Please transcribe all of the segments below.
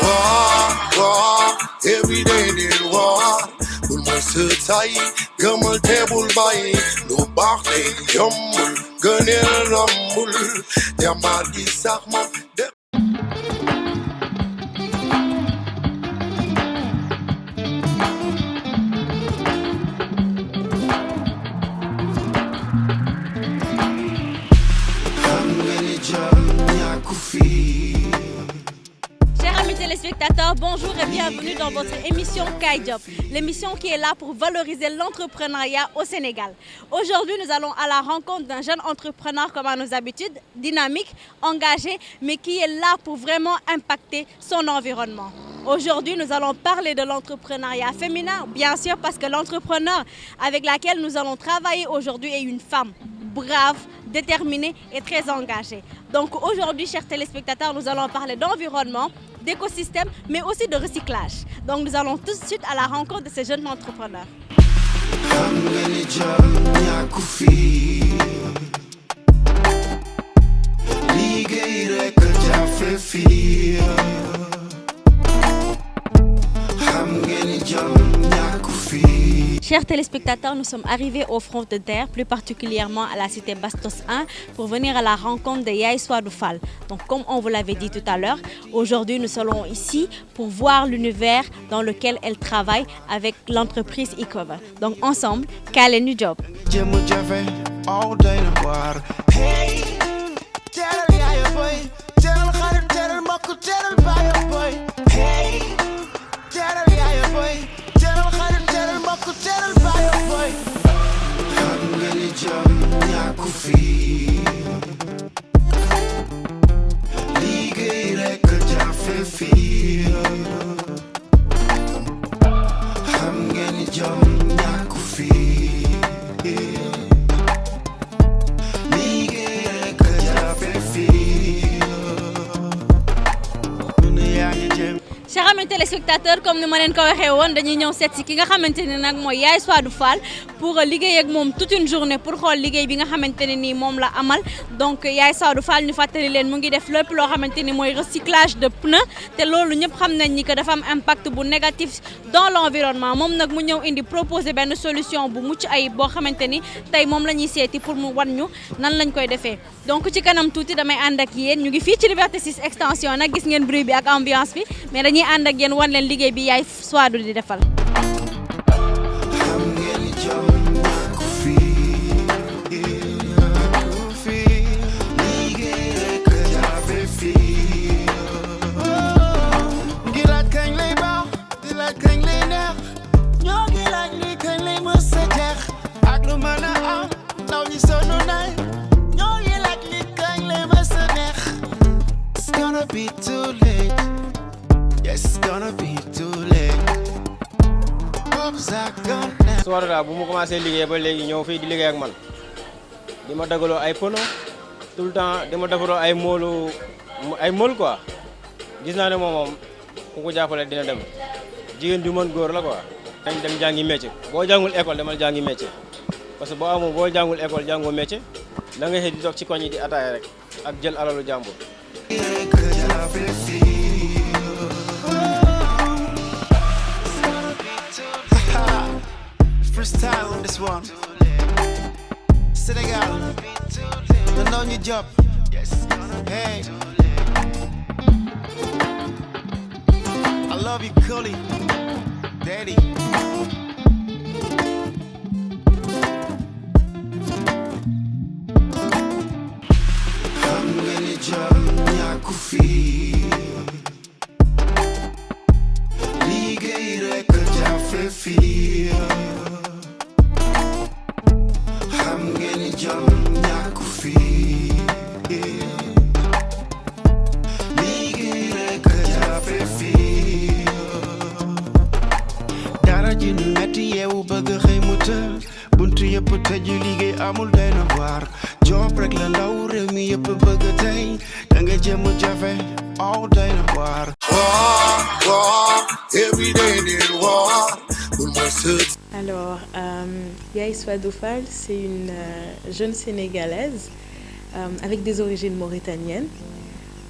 War, every day they war. Bul ma sëtay, gëmal te bul bàyyi. Lu baax day yombul, gëneel rombul. Jàmbaar gi sax moom de. Chers amis téléspectateurs, bonjour et bienvenue dans votre émission Kaay Job, l'émission qui est là pour valoriser l'entrepreneuriat au Sénégal. Aujourd'hui, nous allons à la rencontre d'un jeune entrepreneur comme à nos habitudes, dynamique, engagé, mais qui est là pour vraiment impacter son environnement. Aujourd'hui, nous allons parler de l'entrepreneuriat féminin, bien sûr, parce que l'entrepreneur avec laquelle nous allons travailler aujourd'hui est une femme brave, déterminée et très engagée. Donc aujourd'hui, chers téléspectateurs, nous allons parler d'environnement, d'écosystème, mais aussi de recyclage. Donc nous allons tout de suite à la rencontre de ces jeunes entrepreneurs. Chers téléspectateurs, nous sommes arrivés au front de terre, plus particulièrement à la cité Bastos 1, pour venir à la rencontre de Yaye Souadou Fall. Donc, comme on vous l'avait dit tout à l'heure, aujourd'hui nous serons ici pour voir l'univers dans lequel elle travaille avec l'entreprise Ecover. Donc, ensemble, Kaay ñu job. Chers amis téléspectateurs, comme ni ma leen ko waxee woon dañuy ñëw seet si ki nga xamante ne nag mooy Yaye Souadou Fall pour liggéey ak moom toute une journée pour xool liggéey bi nga xamante ne nii moom la amal. Donc Yaye Souadou Fall ñu fàttali leen mu ngi def lépp loo xamante ni mooy recyclage de pneus te loolu ñëpp xam nañ ni que dafa am impact bu négatif dans l'environnement. Moom nag mu ñëw indi proposer benn solution bu mucc ayib boo xamante ni tey moom la ñuy seeti pour mu wan ñu nan lañ koy defee. Donc ci kanam tuuti damay ànd ak yéen ñu ngi fii ci Liberté 6 extension nag gis ngeen bruit bi ak ambiance bi mais dañuy ànd ak yéen wan leen liggéey bi Yaye Souadou di defal. Be too late. Yes, it's gonna be too late. Souadou daal bu mu commencé liggéey ba léegi ñëw fii di liggéey ak man di ma dagaloo ay pono tout le temps di ma defaroo ay mool quoi gis naa ne moom ku ko jàppale dina dem jigéen du mën góor la quoi. dañ dem jàngi métier boo jàngul école demal jàngi métier parce que boo jàngul école jàngoo métier da nga xëy di toog ci koñ yi di ataaya rek ak jël alalu jàmbur. Freestyle on this one. Senegal, don't know your job. Hey, I love you, Cully, Daddy. I'm gonna jump, Yakufi. Ligue rek jafe fi. Buntu yëpp tëju liggéey amul doy na waar job rek la ndaw réew mi yëpp bëgg tey da nga jëm jafe all doy na waar. Every day they war. Alors, Yaye Souadou Fall, c'est une jeune Sénégalaise avec des origines mauritaniennes,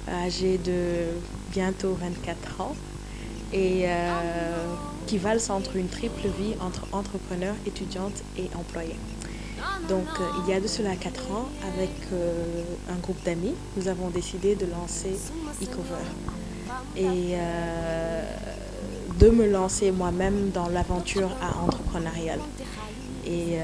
âgée de bientôt 24 ans et qui valse entre une triple vie entre entrepreneur, étudiante et employée. Donc il y a de cela 4 ans, avec un groupe d'amis, nous avons décidé de lancer e-Cover et de me lancer moi-même dans l'aventure entrepreneuriale. Et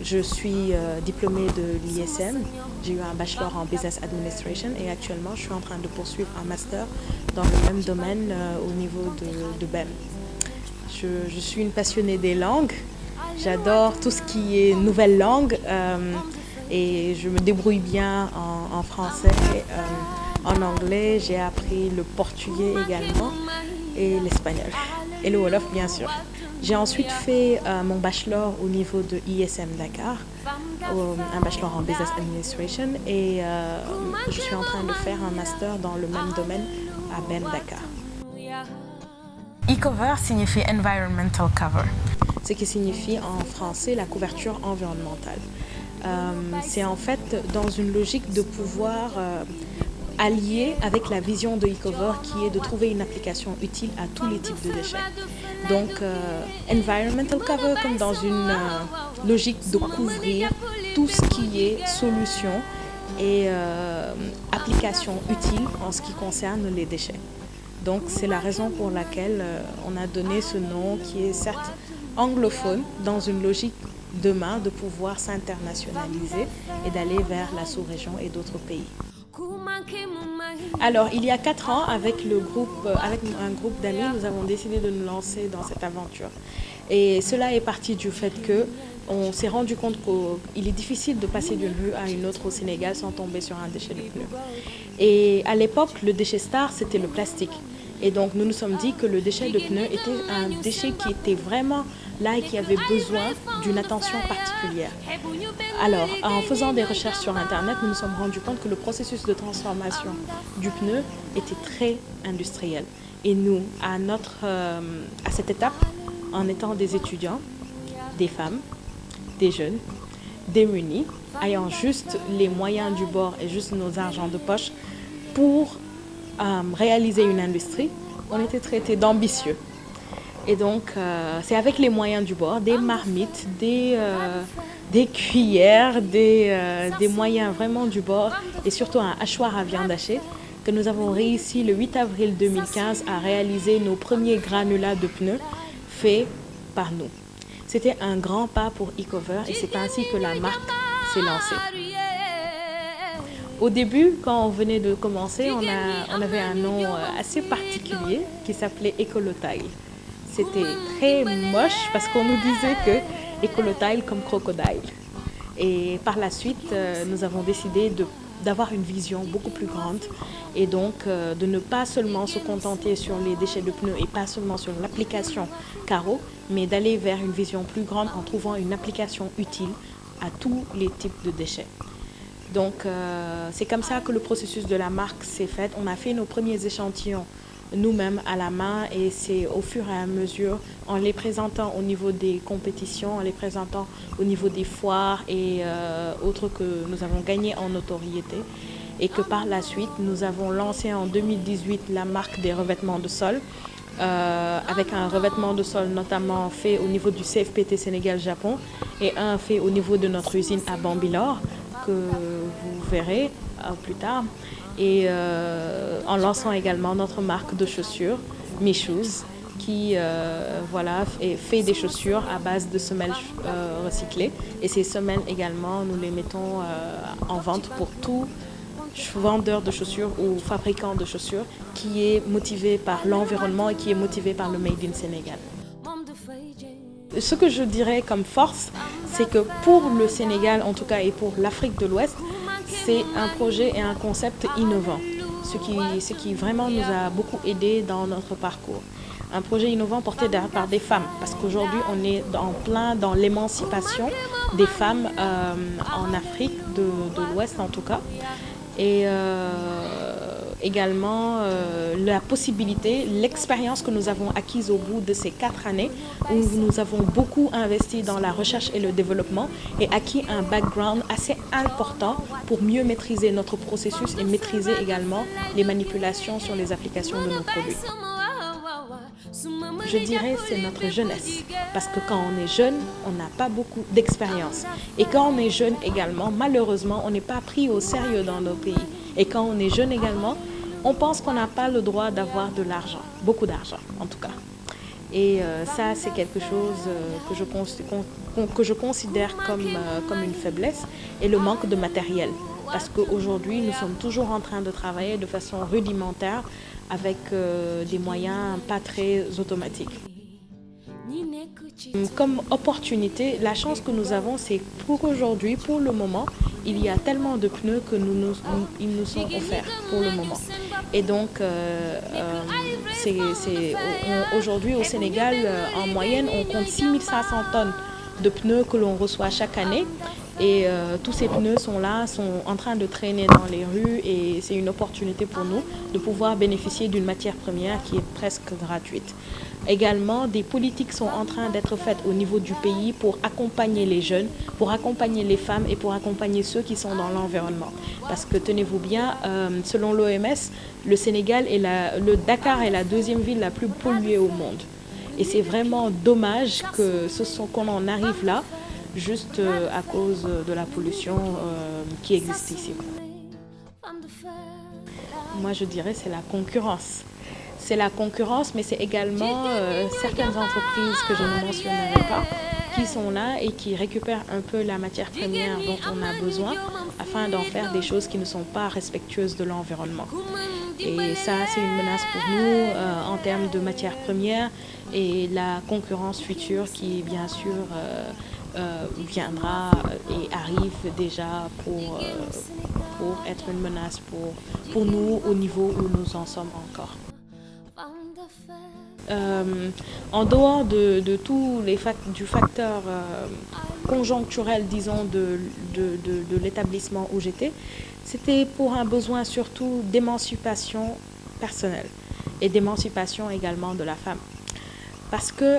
je suis diplômée de l'ISM, j'ai eu un bachelor en Business Administration et actuellement je suis en train de poursuivre un master dans le même domaine au niveau de BEM. Je suis une passionnée des langues, j'adore tout ce qui est nouvelle langue et je me débrouille bien en français, en anglais, j'ai appris le portugais également et l'espagnol et le wolof bien sûr. J'ai ensuite fait mon bachelor au niveau de ISM Dakar, un bachelor en Business Administration et je suis en train de faire un master dans le même domaine à BEM Dakar. E-Cover signifie Environmental Cover, ce qui signifie en français la couverture environnementale. C'est en fait dans une logique de pouvoir allier avec la vision de e-Cover qui est de trouver une application utile à tous les types de déchets. Donc, environmental cover comme dans une logique de couvrir tout ce qui est solution et application utile en ce qui concerne les déchets. Donc, c'est la raison pour laquelle on a donné ce nom qui est certes anglophone dans une logique demain de pouvoir s'internationaliser et d'aller vers la sous-région et d'autres pays. Alors, il y a 4 ans, avec un groupe d'amis, nous avons décidé de nous lancer dans cette aventure. Et cela est parti du fait qu'on s'est rendu compte qu'il est difficile de passer d'une rue à une autre au Sénégal sans tomber sur un déchet de pneu. Et à l'époque, le déchet star, c'était le plastique. Et donc, nous nous sommes dit que le déchet de pneu était un déchet qui était vraiment là et qui avait besoin d'une attention particulière. Alors, en faisant des recherches sur Internet, nous nous sommes rendus compte que le processus de transformation du pneu était très industriel. Et nous, à cette étape, en étant des étudiants, des femmes, des jeunes, démunis, ayant juste les moyens du bord et juste nos argents de poche pour réaliser une industrie, on était traités d'ambitieux. Et donc, c'est avec les moyens du bord, des marmites, des cuillères, des moyens vraiment du bord et surtout un hachoir à viande hachée que nous avons réussi le 8 avril 2015 à réaliser nos premiers granulats de pneus faits par nous. C'était un grand pas pour e-Cover et c'est ainsi que la marque s'est lancée. Au début, quand on venait de commencer, on avait un nom assez particulier qui s'appelait Ecolotile. C'était très moche parce qu'on nous disait que Ecolotile comme crocodile. Et par la suite, nous avons décidé d'avoir une vision beaucoup plus grande et donc de ne pas seulement se contenter sur les déchets de pneus et pas seulement sur l'application carreau, mais d'aller vers une vision plus grande en trouvant une application utile à tous les types de déchets. Donc c'est comme ça que le processus de la marque s'est fait. On a fait nos premiers échantillons nous-mêmes à la main et c'est au fur et à mesure en les présentant au niveau des compétitions, en les présentant au niveau des foires et autres que nous avons gagné en notoriété et que par la suite nous avons lancé en 2018 la marque des revêtements de sol avec un revêtement de sol notamment fait au niveau du CFPT Sénégal-Japon et un fait au niveau de notre usine à Bambilor que vous verrez plus tard. Et en lançant également notre marque de chaussures, MeShoes, qui fait des chaussures à base de semelles recyclées. Et ces semelles également, nous les mettons en vente pour tout vendeur de chaussures ou fabricant de chaussures qui est motivé par l'environnement et qui est motivé par le Made in Sénégal. Ce que je dirais comme force, c'est que pour le Sénégal, en tout cas, et pour l'Afrique de l'Ouest, c'est un projet et un concept innovant, ce qui vraiment nous a beaucoup aidé dans notre parcours. Un projet innovant porté par des femmes, parce qu'aujourd'hui on est en plein dans l'émancipation des femmes en Afrique de l'Ouest en tout cas. Et également la possibilité, l'expérience que nous avons acquise au bout de ces 4 années, où nous avons beaucoup investi dans la recherche et le développement et acquis un background assez important pour mieux maîtriser notre processus et maîtriser également les manipulations sur les applications de nos produits. Je dirais c'est notre jeunesse, parce que quand on est jeune, on n'a pas beaucoup d'expérience. Et quand on est jeune également, malheureusement, on n'est pas pris au sérieux dans nos pays. Et quand on est jeune également, on pense qu'on n'a pas le droit d'avoir de l'argent, beaucoup d'argent en tout cas. Et ça, c'est quelque chose que je considère comme une faiblesse et le manque de matériel. Parce qu'aujourd'hui, nous sommes toujours en train de travailler de façon rudimentaire avec des moyens pas très automatiques. Comme opportunité, la chance que nous avons, c'est pour aujourd'hui, pour le moment, il y a tellement de pneus que ils nous sont offerts pour le moment. Et donc, aujourd'hui au Sénégal, en moyenne, on compte 6500 tonnes de pneus que l'on reçoit chaque année. Et tous ces pneus sont là, sont en train de traîner dans les rues et c'est une opportunité pour nous de pouvoir bénéficier d'une matière première qui est presque gratuite. Également, des politiques sont en train d'être faites au niveau du pays pour accompagner les jeunes, pour accompagner les femmes et pour accompagner ceux qui sont dans l'environnement. Parce que tenez-vous bien, selon l'OMS, le Dakar est la deuxième ville la plus polluée au monde. Et c'est vraiment dommage qu'on en arrive là, juste à cause de la pollution qui existe ici. Moi, je dirais c'est la concurrence. C'est la concurrence, mais c'est également certaines entreprises que je ne mentionnerai pas qui sont là et qui récupèrent un peu la matière première dont on a besoin afin d'en faire des choses qui ne sont pas respectueuses de l'environnement. Et ça, c'est une menace pour nous en termes de matière première et la concurrence future qui, bien sûr, viendra et arrive déjà pour être une menace pour nous au niveau où nous en sommes encore. En dehors de tous du facteur conjoncturel, disons, de l'établissement où j'étais, c'était pour un besoin surtout d'émancipation personnelle et d'émancipation également de la femme. Parce que,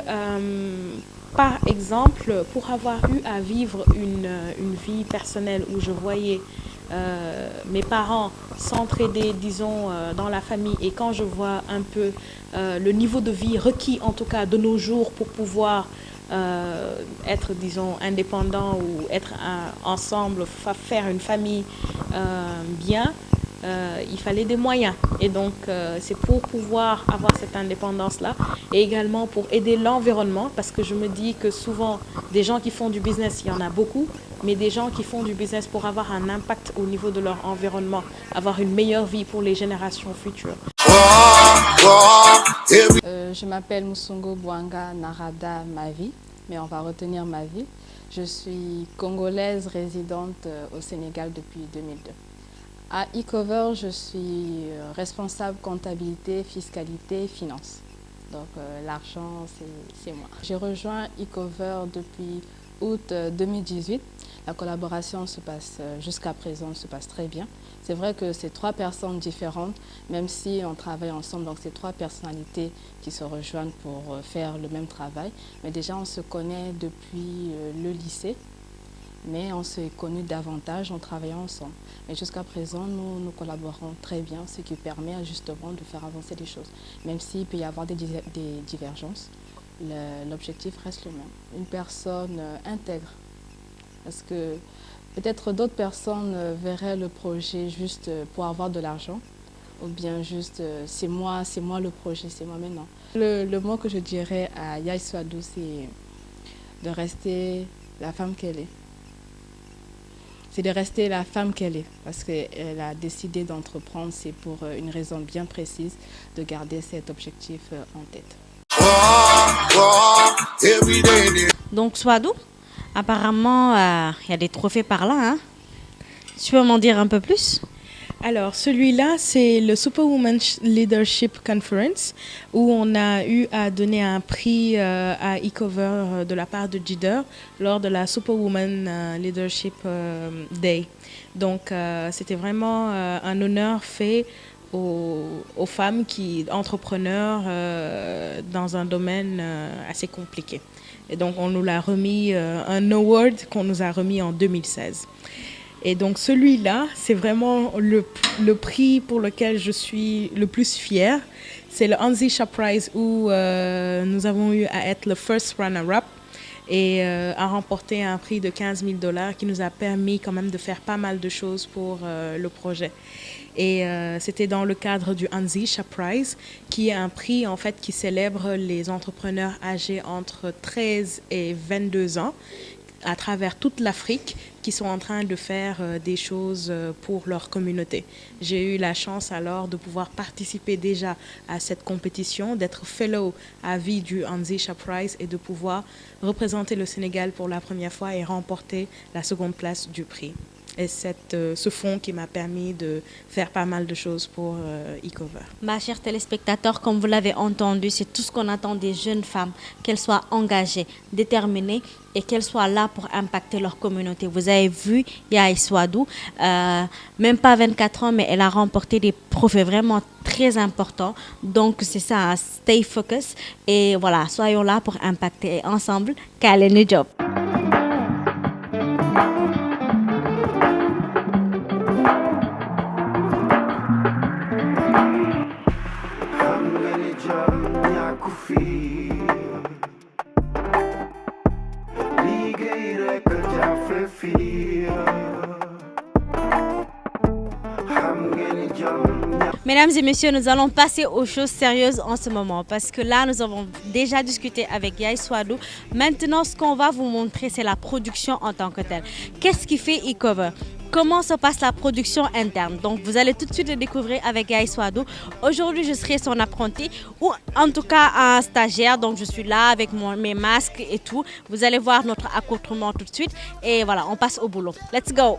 par exemple, pour avoir eu à vivre une vie personnelle où je voyais mes parents s'entraider, disons, dans la famille, et quand je vois un peu le niveau de vie requis, en tout cas de nos jours, pour pouvoir être, disons, indépendant ou être ensemble, faire une famille bien, il fallait des moyens. Et donc, c'est pour pouvoir avoir cette indépendance-là et également pour aider l'environnement, parce que je me dis que souvent, des gens qui font du business, il y en a beaucoup, mais des gens qui font du business pour avoir un impact au niveau de leur environnement, avoir une meilleure vie pour les générations futures. Je m'appelle Musungo Bouanga Narada Mavi, mais on va retenir Mavi. Je suis congolaise résidente au Sénégal depuis 2002. À eCover, je suis responsable comptabilité, fiscalité, finance. Donc l'argent, c'est moi. J'ai rejoint eCover depuis août 2018. La collaboration se passe jusqu'à présent se passe très bien. C'est vrai que c'est 3 personnes différentes, même si on travaille ensemble. Donc c'est 3 personnalités qui se rejoignent pour faire le même travail. Mais déjà on se connaît depuis le lycée. Mais on s'est connus davantage en travaillant ensemble. Mais jusqu'à présent, nous collaborons très bien, ce qui permet justement de faire avancer les choses. Même s'il peut y avoir des divergences, l'objectif reste le même. Une personne intègre. Parce que peut-être d'autres personnes verraient le projet juste pour avoir de l'argent, ou bien juste c'est moi le projet, c'est moi maintenant. Le mot que je dirais à Yaye Swadou, c'est de rester la femme qu'elle est. C'est de rester la femme qu'elle est, parce qu'elle a décidé d'entreprendre, c'est pour une raison bien précise, de garder cet objectif en tête. Donc Swadou, apparemment, il y a des trophées par là. Hein? Tu peux m'en dire un peu plus? Alors, celui-là, c'est le Superwoman Leadership Conference, où on a eu à donner un prix à eCover de la part de JIDER lors de la Superwoman Leadership Day. Donc, c'était vraiment un honneur fait aux femmes entrepreneurs dans un domaine assez compliqué. Et donc, on nous l'a remis, un award qu'on nous a remis en 2016. Et donc, celui-là, c'est vraiment le prix pour lequel je suis le plus fière. C'est le Anzisha Prize où nous avons eu à être le first runner-up et à remporter un prix de $15,000 qui nous a permis quand même de faire pas mal de choses pour le projet. Et c'était dans le cadre du Anzisha Prize, qui est un prix en fait qui célèbre les entrepreneurs âgés entre 13 et 22 ans à travers toute l'Afrique qui sont en train de faire des choses pour leur communauté. J'ai eu la chance alors de pouvoir participer déjà à cette compétition, d'être fellow à vie du Anzisha Prize et de pouvoir représenter le Sénégal pour la première fois et remporter la seconde place du prix. Et ce fonds qui m'a permis de faire pas mal de choses pour e-Cover. Ma chère téléspectateur, comme vous l'avez entendu, c'est tout ce qu'on attend des jeunes femmes, qu'elles soient engagées, déterminées et qu'elles soient là pour impacter leur communauté. Vous avez vu Yaye Swadou, même pas 24 ans, mais elle a remporté des trophées vraiment très importants. Donc c'est ça, stay focus. Et voilà, soyons là pour impacter. Et ensemble, Kaleni Job. Mesdames et messieurs, nous allons passer aux choses sérieuses en ce moment parce que là, nous avons déjà discuté avec Yaye Swadou. Maintenant, ce qu'on va vous montrer, c'est la production en tant que telle. Qu'est-ce qui fait e-Cover? Comment se passe la production interne? Donc, vous allez tout de suite le découvrir avec Yaye Swadou. Aujourd'hui, je serai son apprenti ou en tout cas un stagiaire. Donc, je suis là avec mes masques et tout. Vous allez voir notre accoutrement tout de suite. Et voilà, on passe au boulot. Let's go!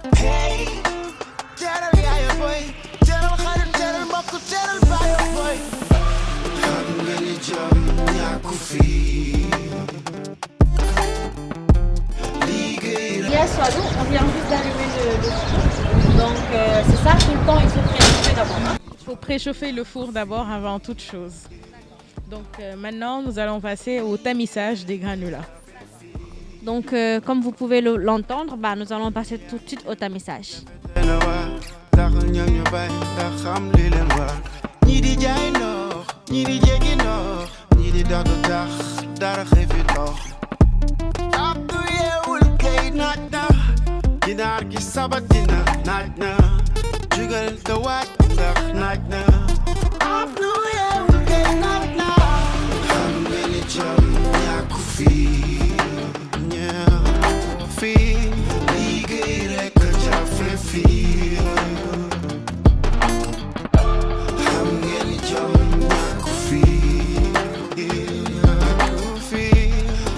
Yaye Swadou, on vient juste d'arriver de donc c'est ça, tout le temps il faut préchauffer d'abord. Il faut préchauffer le four d'abord avant toute chose. Donc maintenant, nous allons passer au tamissage des granulats. Donc comme vous pouvez l'entendre, nous allons passer tout de suite au tamissage. Ginaar gi sabatina naaj na jugal te waaj ndax naaj na abdu yeewul kay naaj na xam nga ni jam ñàkku fii ñëw fii liggéey rekk jafe fii xam nga ni jam ñàkku fii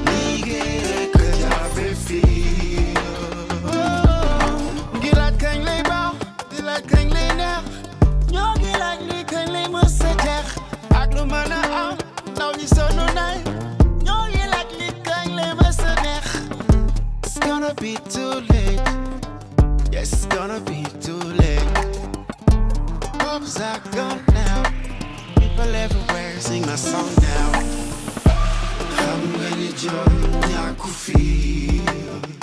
liggéey rekk jafe fii It's gonna be too late. Yes, it's gonna be too late. Hopes are gone now. People everywhere sing my song now. I'm gonna jump, nyaku feel,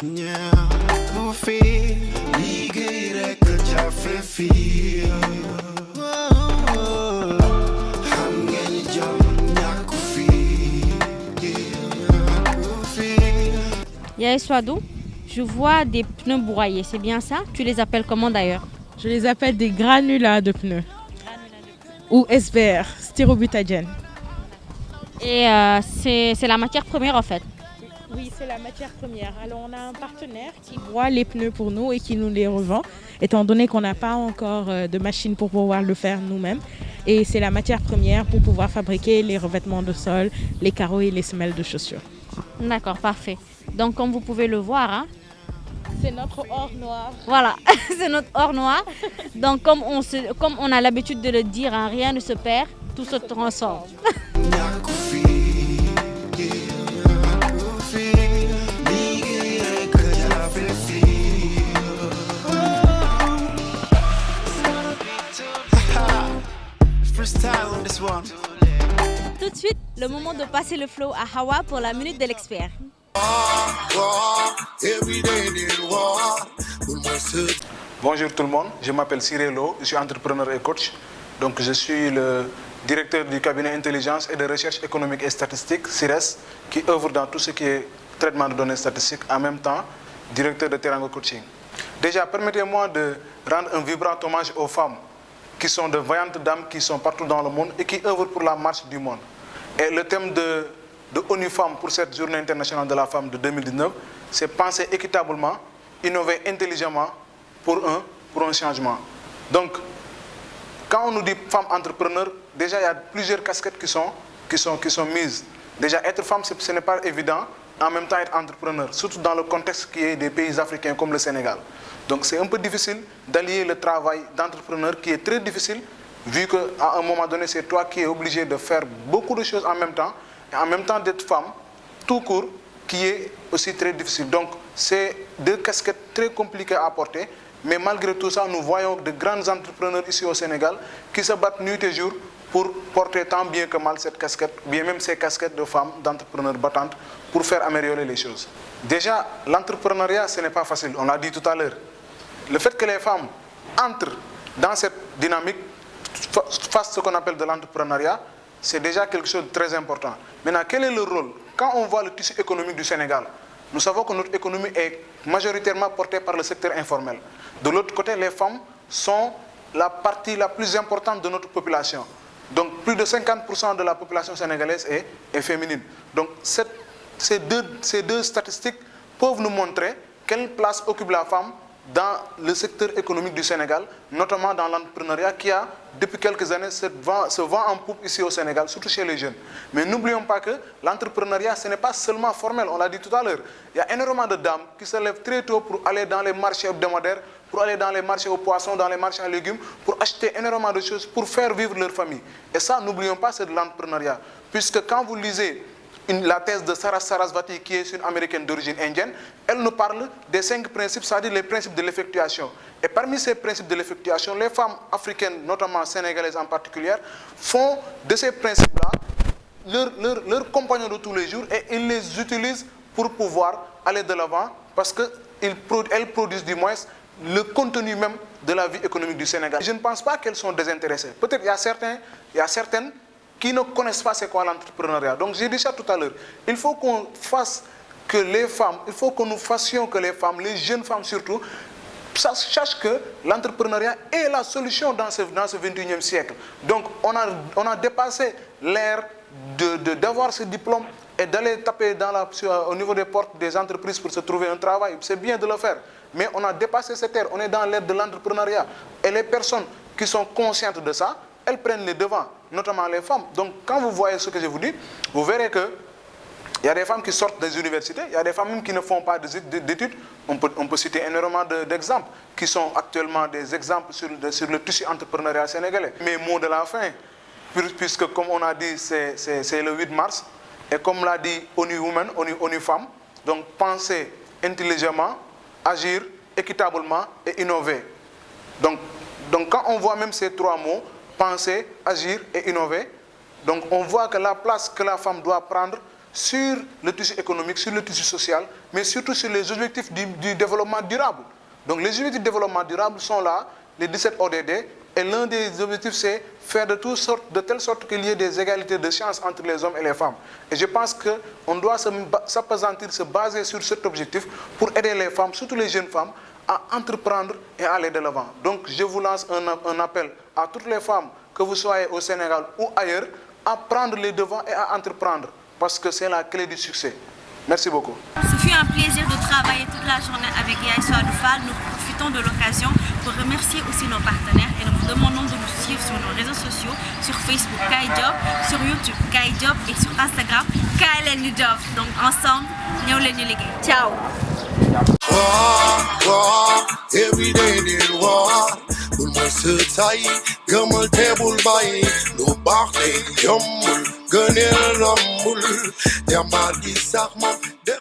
nyaku feel. Ligue reka jafe feel. I'm gonna jump, nyaku feel, nyaku feel. Yaye Swadou, je vois des pneus broyés, c'est bien ça? Tu les appelles comment d'ailleurs? Je les appelle des granulats de pneus. Ou SBR, styrobutadiène. Et c'est la matière première en fait? Oui, c'est la matière première. Alors on a un partenaire qui broie les pneus pour nous et qui nous les revend, étant donné qu'on n'a pas encore de machine pour pouvoir le faire nous-mêmes. Et c'est la matière première pour pouvoir fabriquer les revêtements de sol, les carreaux et les semelles de chaussures. D'accord, parfait. Donc comme vous pouvez le voir, hein, c'est notre or noir. Voilà, c'est notre or noir. Donc comme on a l'habitude de le dire, hein, rien ne se perd, tout se transforme. style on this one. Tout de suite, le moment de passer le flow à Hawa pour la minute de l'expert. Bonjour tout le monde, je m'appelle Cyril Lo, je suis entrepreneur et coach. Donc je suis le directeur du cabinet intelligence et de recherche économique et statistique, CIRES, qui œuvre dans tout ce qui est traitement de données statistiques, en même temps directeur de Teranga Coaching. Déjà, permettez-moi de rendre un vibrant hommage aux femmes qui sont de vaillantes dames qui sont partout dans le monde et qui œuvrent pour la marche du monde. Et le thème de ONU Femmes pour cette journée internationale de la femme de 2019, c'est penser équitablement, innover intelligemment pour un changement. Donc, quand on nous dit femme entrepreneur, déjà il y a plusieurs casquettes qui sont mises. Déjà, être femme, ce n'est pas évident, en même temps être entrepreneur, surtout dans le contexte qui est des pays africains comme le Sénégal. Donc c'est un peu difficile d'allier le travail d'entrepreneur qui est très difficile, vu qu'à un moment donné, c'est toi qui es obligé de faire beaucoup de choses en même temps, et en même temps d'être femme, tout court, qui est aussi très difficile. Donc c'est deux casquettes très compliquées à porter, mais malgré tout ça, nous voyons de grands entrepreneurs ici au Sénégal qui se battent nuit et jour pour porter tant bien que mal cette casquette, bien même ces casquettes de femmes, d'entrepreneurs battantes, pour faire améliorer les choses. Déjà, l'entrepreneuriat, ce n'est pas facile, on l'a dit tout à l'heure. Le fait que les femmes entrent dans cette dynamique, fassent ce qu'on appelle de l'entrepreneuriat, c'est déjà quelque chose de très important. Maintenant, quel est le rôle? Quand on voit le tissu économique du Sénégal, nous savons que notre économie est majoritairement portée par le secteur informel. De l'autre côté, les femmes sont la partie la plus importante de notre population. Donc, plus de 50% de la population sénégalaise est féminine. Donc, ces deux statistiques peuvent nous montrer quelle place occupe la femme dans le secteur économique du Sénégal, notamment dans l'entrepreneuriat qui a, depuis quelques années, se vend en poupe ici au Sénégal, surtout chez les jeunes. Mais n'oublions pas que l'entrepreneuriat, ce n'est pas seulement formel, on l'a dit tout à l'heure. Il y a énormément de dames qui se lèvent très tôt pour aller dans les marchés hebdomadaires, pour aller dans les marchés aux poissons, dans les marchés à légumes, pour acheter énormément de choses, pour faire vivre leur famille. Et ça, n'oublions pas, c'est de l'entrepreneuriat. Puisque quand vous lisez la thèse de Sarah Sarasvati, qui est une américaine d'origine indienne, elle nous parle des 5 principes, c'est-à-dire les principes de l'effectuation. Et parmi ces principes de l'effectuation, les femmes africaines, notamment sénégalaises en particulier, font de ces principes-là leurs compagnons de tous les jours et ils les utilisent pour pouvoir aller de l'avant parce qu'elles produisent du moins le contenu même de la vie économique du Sénégal. Je ne pense pas qu'elles sont désintéressées. Peut-être il y a certaines qui ne connaissent pas c'est quoi l'entrepreneuriat. Donc j'ai dit ça tout à l'heure. Il faut qu'on fasse que les femmes, il faut que nous fassions que les femmes, les jeunes femmes surtout, sachent que l'entrepreneuriat est la solution dans ce 21e siècle. Donc on a dépassé l'ère d'avoir ce diplôme et d'aller taper au niveau des portes des entreprises pour se trouver un travail. C'est bien de le faire. Mais on a dépassé cette ère. On est dans l'ère de l'entrepreneuriat. Et les personnes qui sont conscientes de ça, elles prennent les devants, notamment les femmes. Donc, quand vous voyez ce que je vous dis, vous verrez qu'il y a des femmes qui sortent des universités, il y a des femmes même qui ne font pas d'études. On peut citer énormément d'exemples, qui sont actuellement des exemples sur le tissu entrepreneurial sénégalais. Mes mots de la fin, puisque comme on a dit, c'est le 8 mars, et comme l'a dit ONU Women, ONU Femmes, donc penser intelligemment, agir équitablement et innover. Donc quand on voit même ces 3 mots, penser, agir et innover. Donc on voit que la place que la femme doit prendre sur le tissu économique, sur le tissu social, mais surtout sur les objectifs du développement durable. Donc les objectifs du développement durable sont là, les 17 ODD, et l'un des objectifs c'est faire de telle sorte qu'il y ait des égalités de chances entre les hommes et les femmes. Et je pense qu'on doit s'appesantir, se baser sur cet objectif pour aider les femmes, surtout les jeunes femmes, à entreprendre et à aller de l'avant. Donc je vous lance un appel à toutes les femmes, que vous soyez au Sénégal ou ailleurs, à prendre les devants et à entreprendre, parce que c'est la clé du succès. Merci beaucoup. Ce fut un plaisir de travailler toute la journée avec Yaïso Adoufal. Nous profitons de l'occasion pour remercier aussi nos partenaires et nous vous demandons de nous suivre sur nos réseaux sociaux, sur Facebook KaiJob, sur YouTube KaiJob et sur Instagram KLNUJob. Donc ensemble, nous les liguer. Ciao. Every day they war. Pull my shirt tight, gammal table by. No bark, they jumble, gun in rumble. Their body sag man.